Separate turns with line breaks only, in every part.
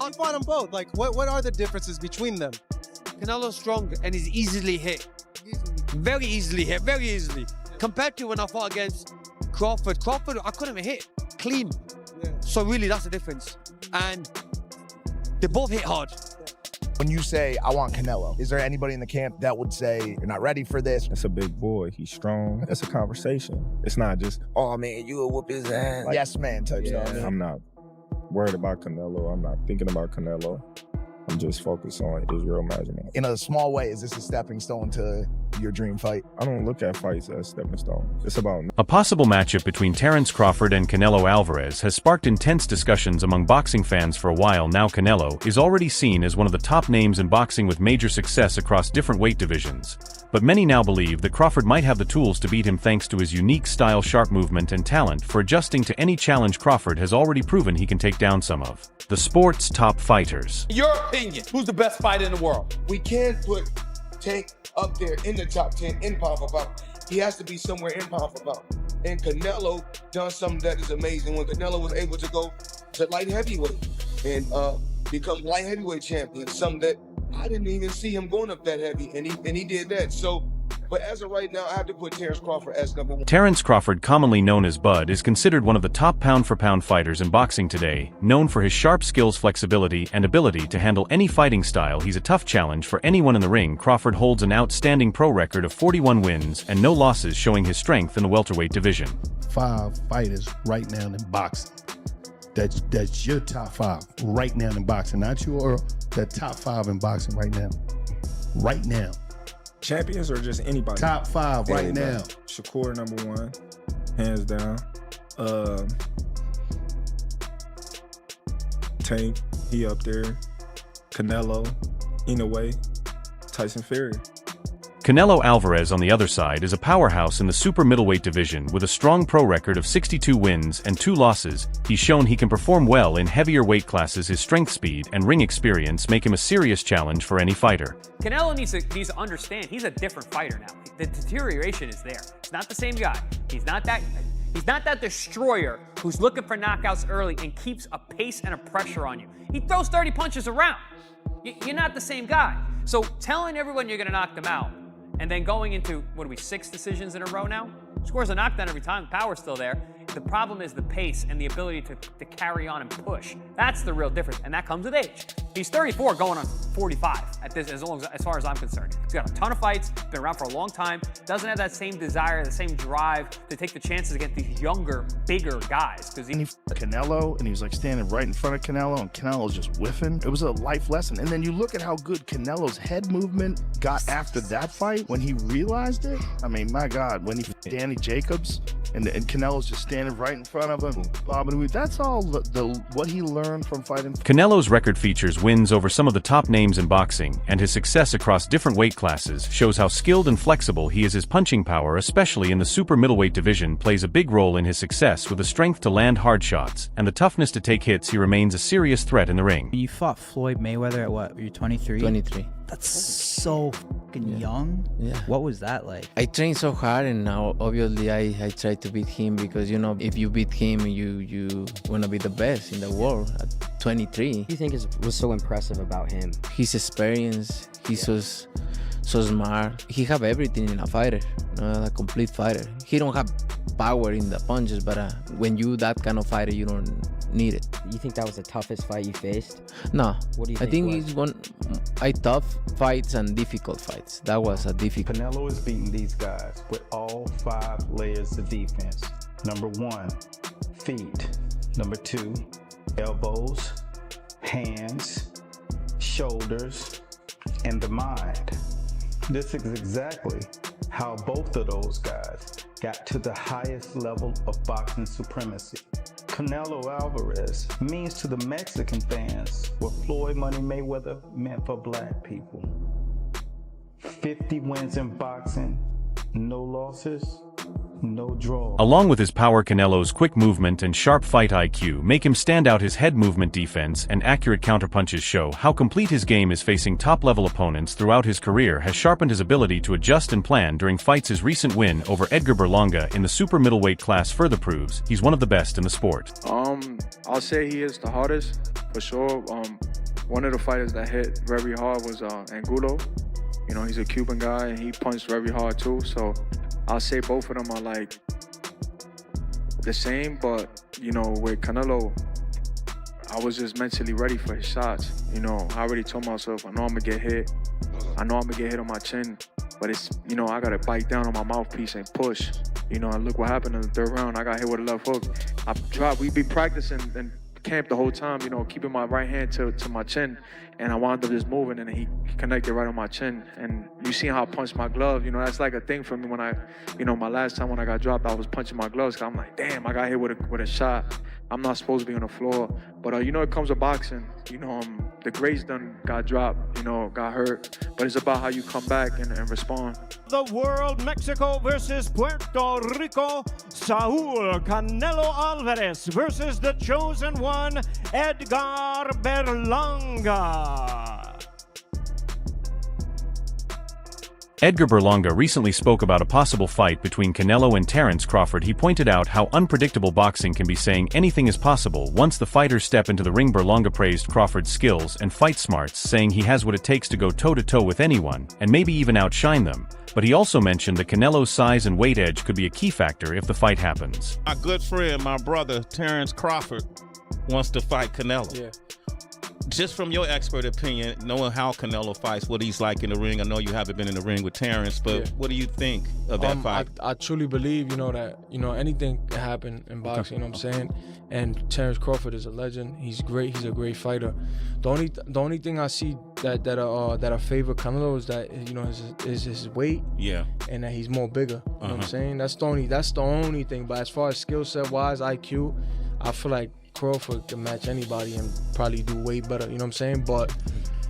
You fought them both. Like, what are the differences between them?
Canelo's strong and he's easily hit. Very easily hit, very easily. Compared to when I fought against Crawford, I couldn't even hit clean.
Yeah.
So really, that's the difference. And they both hit hard.
When you say, I want Canelo, is there anybody in the camp that would say, you're not ready for this?
That's a big boy. He's strong. That's a conversation. It's not just, oh, man, you will whoop his ass.
Like, yes, man type stuff.
I'm not worried about Canelo. I'm not thinking about Canelo. I'm just focused on Israel Madrimov.
In a small way, is this a stepping stone to your dream fight?
I don't look at fights as stepping stones. It's about
A possible matchup between Terence Crawford and Canelo Alvarez has sparked intense discussions among boxing fans for a while now. Canelo is already seen as one of the top names in boxing with major success across different weight divisions. But many now believe that Crawford might have the tools to beat him thanks to his unique style, sharp movement, and talent for adjusting to any challenge. Crawford has already proven he can take down some of the sport's top fighters.
Your opinion, who's the best fighter in the world?
We can't put Tank up there in the top 10 in power for power. He has to be somewhere in power for power. And Canelo done something that is amazing when Canelo was able to go to light heavyweight and become light heavyweight champion, something that I didn't even see him going up that heavy, and he did that. So, but as of right now, I have to put Terence Crawford as number one.
Terence Crawford, commonly known as Bud, is considered one of the top pound-for-pound fighters in boxing today. Known for his sharp skills, flexibility, and ability to handle any fighting style, he's a tough challenge for anyone in the ring. Crawford holds an outstanding pro record of 41 wins and no losses, showing his strength in the welterweight division.
5 fighters right now in boxing. That's your top 5 right now in boxing, not your the top 5 in boxing right now. Right now.
champions or just anybody?
Top 5 right
Anybody.
now.
Shakur #1, hands down. Tank, he up there. Canelo, Inoue, Tyson Fury.
Canelo Alvarez, on the other side, is a powerhouse in the super middleweight division with a strong pro record of 62 wins and 2 losses. He's shown he can perform well in heavier weight classes. His strength, speed, and ring experience make him a serious challenge for any fighter.
Canelo needs to understand he's a different fighter now. The deterioration is there. He's not the same guy. He's not that destroyer who's looking for knockouts early and keeps a pace and a pressure on you. He throws 30 punches around. You're not the same guy. So telling everyone you're going to knock them out and then going into, 6 decisions in a row now? Scores a knockdown every time, the power's still there. The problem is the pace and the ability to carry on and push. That's the real difference, and that comes with age. He's 34 going on 45 at this, as far as I'm concerned. He's got a ton of fights, been around for a long time, doesn't have that same desire, the same drive to take the chances against these younger, bigger guys.
And he Canelo, and he was like standing right in front of Canelo, and Canelo's just whiffing. It was a life lesson. And then you look at how good Canelo's head movement got after that fight when he realized it. I mean, my God, when he Danny Jacobs and Canelo's just standing right in front of him, bobbing. That's all what he learned from fighting.
Canelo's record features wins over some of the top names in boxing, and his success across different weight classes shows how skilled and flexible he is. His punching power, especially in the super middleweight division, plays a big role in his success. With the strength to land hard shots and the toughness to take hits, he remains a serious threat in the ring.
You fought Floyd Mayweather at what? You're 23?
23.
That's so fucking young.
Yeah.
What was that like?
I trained so hard, and now obviously I try to beat him because, if you beat him, you want to be the best in the world at 23.
What do you think was so impressive about him?
His experience, he's so smart. He have everything in a fighter, a complete fighter. He don't have power in the punches, but when you that kind of fighter, you don't need it.
You think that was the toughest fight you faced?
No.
What do you think?
I think tough fights and difficult fights. That was a difficult.
Canelo is beating these guys with all 5 layers of defense. Number 1, feet. Number 2, elbows, hands, shoulders, and the mind. This is exactly how both of those guys got to the highest level of boxing supremacy. Canelo Alvarez means to the Mexican fans what Floyd Money Mayweather meant for black people. 50 wins in boxing, no losses, no draw.
Along with his power, Canelo's quick movement and sharp fight IQ make him stand out. His head movement, defense, and accurate counterpunches show how complete his game is. Facing top-level opponents throughout his career has sharpened his ability to adjust and plan during fights. His recent win over Edgar Berlanga in the super middleweight class further proves he's one of the best in the sport.
I'll say he is the hardest, for sure. one of the fighters that hit very hard was Angulo. You know, he's a Cuban guy and he punched very hard too. So I'll say both of them are like the same, but you know, with Canelo, I was just mentally ready for his shots. You know, I already told myself, I know I'm gonna get hit. I know I'm gonna get hit on my chin, but it's, you know, I gotta bite down on my mouthpiece and push. You know, and look what happened in the third round. I got hit with a left hook. I dropped. We be practicing in camp the whole time, you know, keeping my right hand to my chin, and I wound up just moving, and he connected right on my chin. And you see how I punched my glove. You know, that's like a thing for me when I, you know, my last time when I got dropped, I was punching my gloves. 'Cause I'm like, damn, I got hit with a shot. I'm not supposed to be on the floor. But you know, it comes with boxing. You know, the greats done got dropped. You know, got hurt. But it's about how you come back and respond.
The world, Mexico versus Puerto Rico. Saul Canelo Alvarez versus the chosen one, Edgar Berlanga.
Edgar Berlanga recently spoke about a possible fight between Canelo and Terence Crawford. He pointed out how unpredictable boxing can be, saying anything is possible once the fighters step into the ring. Berlanga praised Crawford's skills and fight smarts, saying he has what it takes to go toe-to-toe with anyone, and maybe even outshine them. But he also mentioned that Canelo's size and weight edge could be a key factor if the fight happens.
My good friend, my brother, Terence Crawford, wants to fight Canelo.
Yeah.
Just from your expert opinion, knowing how Canelo fights, what he's like in the ring, I know you haven't been in the ring with Terence, but what do you think of that fight?
I truly believe, you know, that, you know, anything can happen in boxing, you know what I'm saying? And Terence Crawford is a legend. He's great. He's a great fighter. The only thing I see that I favor Canelo is that, you know, is his weight.
Yeah.
And that he's more bigger. You know what I'm saying? That's the only thing. But as far as skill set wise, IQ, I feel like Crawford can match anybody and probably do way better, you know what I'm saying? But,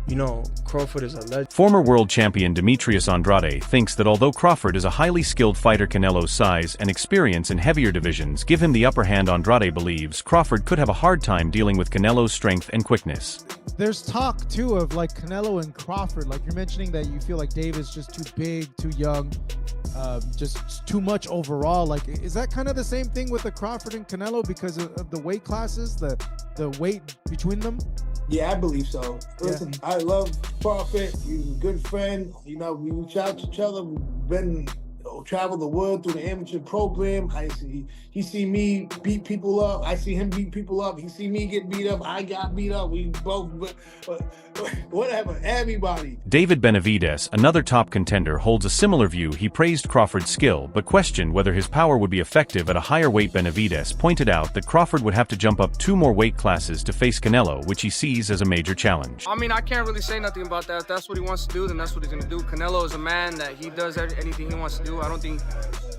you know, Crawford is a legend.
Former world champion Demetrius Andrade thinks that although Crawford is a highly skilled fighter, Canelo's size and experience in heavier divisions give him the upper hand. Andrade believes Crawford could have a hard time dealing with Canelo's strength and quickness.
There's talk, too, of like Canelo and Crawford. Like you're mentioning that you feel like Dave is just too big, too young, just too much overall. Like, is that kind of the same thing with the Crawford and Canelo because of the weight classes, the weight between them?
Yeah, I believe so. Listen, I love Crawford. He's a good friend. You know, we reach out to each other. We've traveled the world through the amateur program. He see me beat people up. I see him beat people up. He see me get beat up. I got beat up. We both, whatever, everybody.
David Benavides, another top contender, holds a similar view. He praised Crawford's skill, but questioned whether his power would be effective at a higher weight. Benavides pointed out that Crawford would have to jump up 2 more weight classes to face Canelo, which he sees as a major challenge.
I mean, I can't really say nothing about that. If that's what he wants to do, then that's what he's going to do. Canelo is a man that he does anything he wants to do. I don't think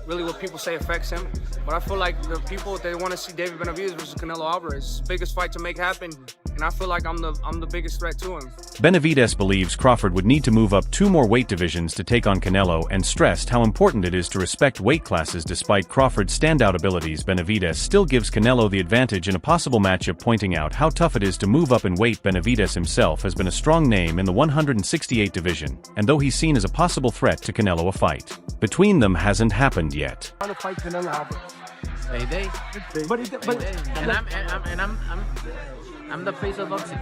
really what people say affects him, but I feel like the people, they want to see David Benavides versus Canelo Alvarez. Biggest fight to make happen, and I feel like I'm the biggest threat to him.
Benavides believes Crawford would need to move up 2 more weight divisions to take on Canelo, and stressed how important it is to respect weight classes. Despite Crawford's standout abilities, Benavides still gives Canelo the advantage in a possible matchup, pointing out how tough it is to move up in weight. Benavides himself has been a strong name in the 168 division, and though he's seen as a possible threat to Canelo, a fight between them hasn't happened yet.
Trying to fight Canelo Alvarez.
Payday.
But
I'm the face of boxing.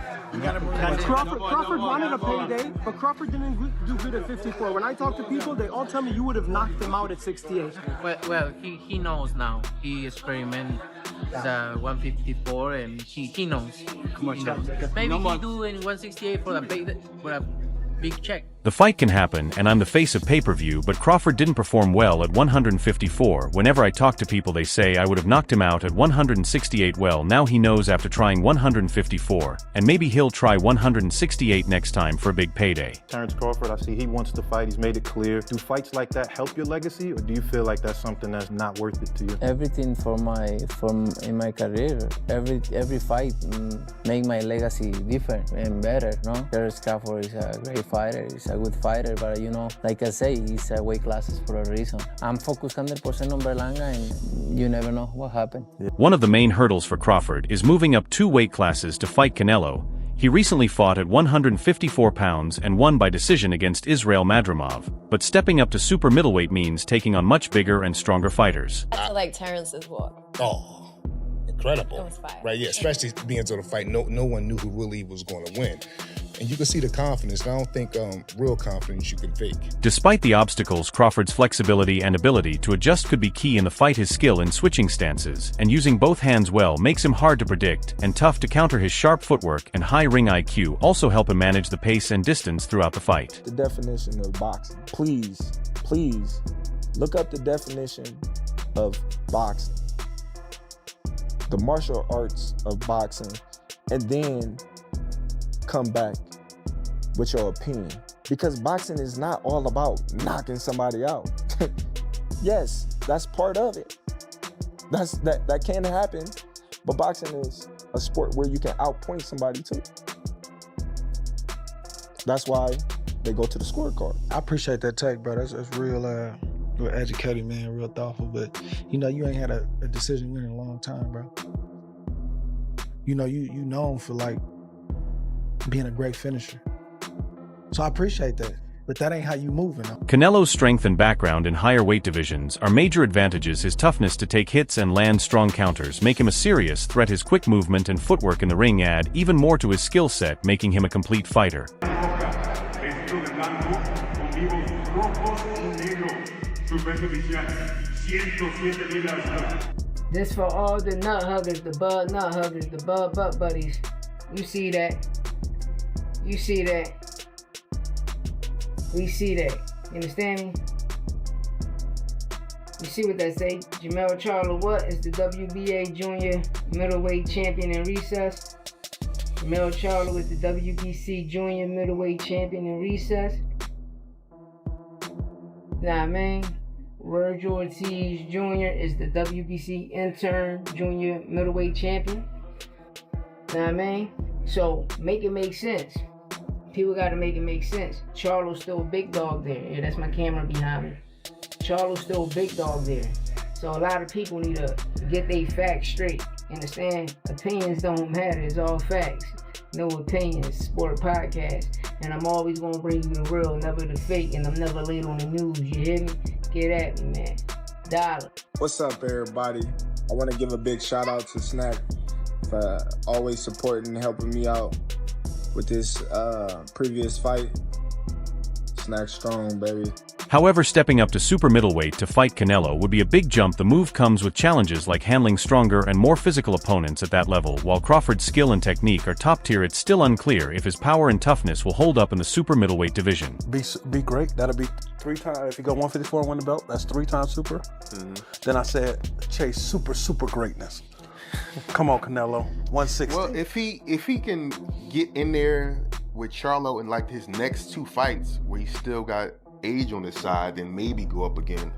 Crawford wanted a payday, but Crawford didn't do good at 54. When I talk to people, they all tell me you would have knocked him out at 68.
Well, he knows now. He experimented the 154, and he knows. Maybe he do in 168 for a big check.
The fight can happen, and I'm the face of pay-per-view, but Crawford didn't perform well at 154. Whenever I talk to people, they say I would have knocked him out at 168. Well, now he knows after trying 154, and maybe he'll try 168 next time for a big payday.
Terence Crawford, I see he wants to fight. He's made it clear. Do fights like that help your legacy, or do you feel like that's something that's not worth it to you?
Everything in my career, every fight make my legacy different and better. No, Terence Crawford is a great fighter. He's a good fighter, but you know, like I say, he's weight classes for a reason. I'm focused 100% on Berlanga, and you never know what happened.
One of the main hurdles for Crawford is moving up 2 weight classes to fight Canelo. He recently fought at 154 pounds and won by decision against Israel Madrimov, but stepping up to super middleweight means taking on much bigger and stronger fighters.
I feel like Terence is what?
incredible.
It was fire.
Right, yeah, especially being to the fight. No one knew who really was going to win. And you can see the confidence. And I don't think real confidence you can fake.
Despite the obstacles, Crawford's flexibility and ability to adjust could be key in the fight. His skill in switching stances and using both hands well makes him hard to predict and tough to counter. His sharp footwork and high ring IQ also help him manage the pace and distance throughout the fight.
The definition of boxing. Please look up the definition of boxing. The martial arts of boxing, and then come back with your opinion. Because boxing is not all about knocking somebody out. Yes, that's part of it. That can happen, but boxing is a sport where you can outpoint somebody too. That's why they go to the scorecard.
I appreciate that take, bro. That's real educated, man, real thoughtful. But you ain't had a decision win in a long time, bro. You known for like being a great finisher. So I appreciate that. But that ain't how you moving.
Canelo's strength and background in higher weight divisions are major advantages. His toughness to take hits and land strong counters make him a serious threat. His quick movement and footwork in the ring add even more to his skill set, making him a complete fighter.
This for all the nut huggers, the bud nut huggers, the bud butt buddies. You see that. You see that. We see that. You understand me? You see what that say? Jamel Charlo what is the WBA junior middleweight champion in recess. Jamel Charlo is the WBC junior middleweight champion in recess. Nah, man. Virgil Ortiz Jr. is the WBC intern junior middleweight champion. Nah, I mean? So make it make sense. People gotta make it make sense. Charlo's still a big dog there. Yeah, that's my camera behind me. Charlo's still a big dog there. So a lot of people need to get their facts straight. Understand? Opinions don't matter. It's all facts. No opinions. Sport podcast. And I'm always gonna bring you the real, never the fake, and I'm never late on the news. You hear me? Get at me, man. Dollar.
What's up, everybody? I want to give a big shout out to Snack for always supporting and helping me out with this previous fight. Snack strong, baby.
However, stepping up to super middleweight to fight Canelo would be a big jump. The move comes with challenges like handling stronger and more physical opponents at that level. While Crawford's skill and technique are top tier, it's still unclear if his power and toughness will hold up in the super middleweight division.
Be great. That'll be 3 times. If you go 154 and win the belt, that's 3 times super. Then I said chase super greatness. Come on, Canelo. 160.
Well, if he can get in there with Charlo in like his next 2 fights where he still got age on his side, then maybe go up again.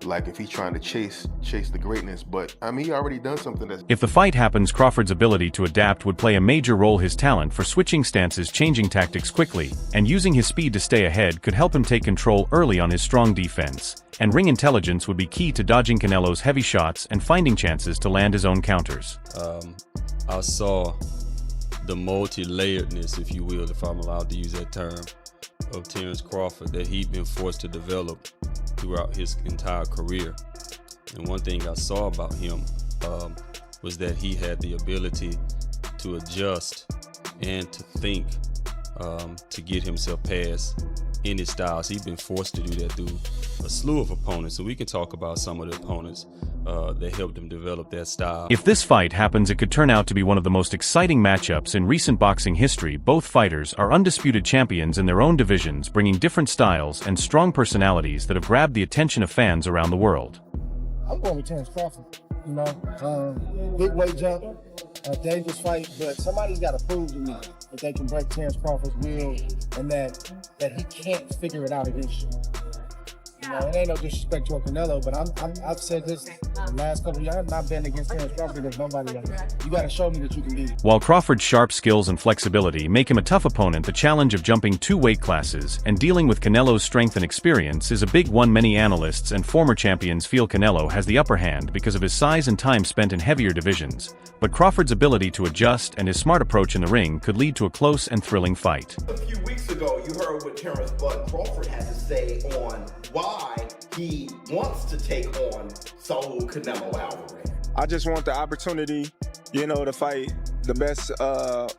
Like if he's trying to chase the greatness, but I mean he already done something that's...
If the fight happens, Crawford's ability to adapt would play a major role. His talent for switching stances, changing tactics quickly, and using his speed to stay ahead could help him take control early on his strong defense. And ring intelligence would be key to dodging Canelo's heavy shots and finding chances to land his own counters.
I saw the multi-layeredness, if you will, if I'm allowed to use that term, of Terence Crawford that he'd been forced to develop throughout his entire career. And one thing I saw about him was that he had the ability to adjust and to think to get himself past any styles. He's been forced to do that through a slew of opponents, and we can talk about some of the opponents that helped him develop that style.
If this fight happens, it could turn out to be one of the most exciting matchups in recent boxing history. Both fighters are undisputed champions in their own divisions, bringing different styles and strong personalities that have grabbed the attention of fans around the world.
I'm going with Terence Crawford. You know, big weight jump, a dangerous fight, but somebody's got to prove to me that they can break Terence Crawford's will and that he can't figure it out against you. You know, it ain't no disrespect to Canelo, but I've said this the last couple of years. I'm not betting against Terence Crawford against nobody else. You got to show me that you can beat him.
While Crawford's sharp skills and flexibility make him a tough opponent, the challenge of jumping 2 weight classes and dealing with Canelo's strength and experience is a big one. Many analysts and former champions feel Canelo has the upper hand because of his size and time spent in heavier divisions, but Crawford's ability to adjust and his smart approach in the ring could lead to a close and thrilling fight.
A few weeks ago, you heard what Terence Bud Crawford had to say on why he wants to take on Saul Canelo Alvarez.
I just want the opportunity, you know, to fight the best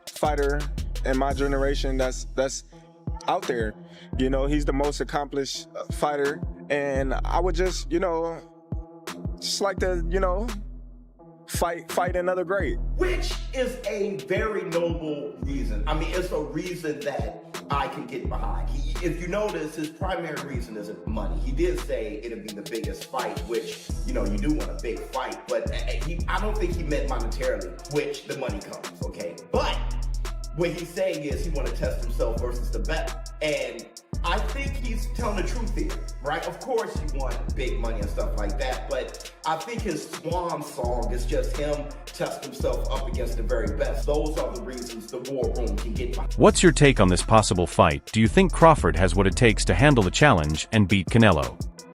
fighter in my generation that's out there. You know, he's the most accomplished fighter, and I would just, you know, just like to, you know, fight another great.
Which is a very noble reason. I mean, it's a reason that I can get behind. If you notice, his primary reason isn't money. He did say it'd be the biggest fight, which, you know, you do want a big fight, but I don't think he meant monetarily, which the money comes, okay? But what he's saying is he want to test himself versus the best. And I think he's telling the truth here, right? Of course you want big money and stuff like that, but I think his swan song is just him testing himself up against the very best. Those are the reasons the war room can get behind.
What's your take on this possible fight? Do you think Crawford has what it takes to handle the challenge and beat Canelo?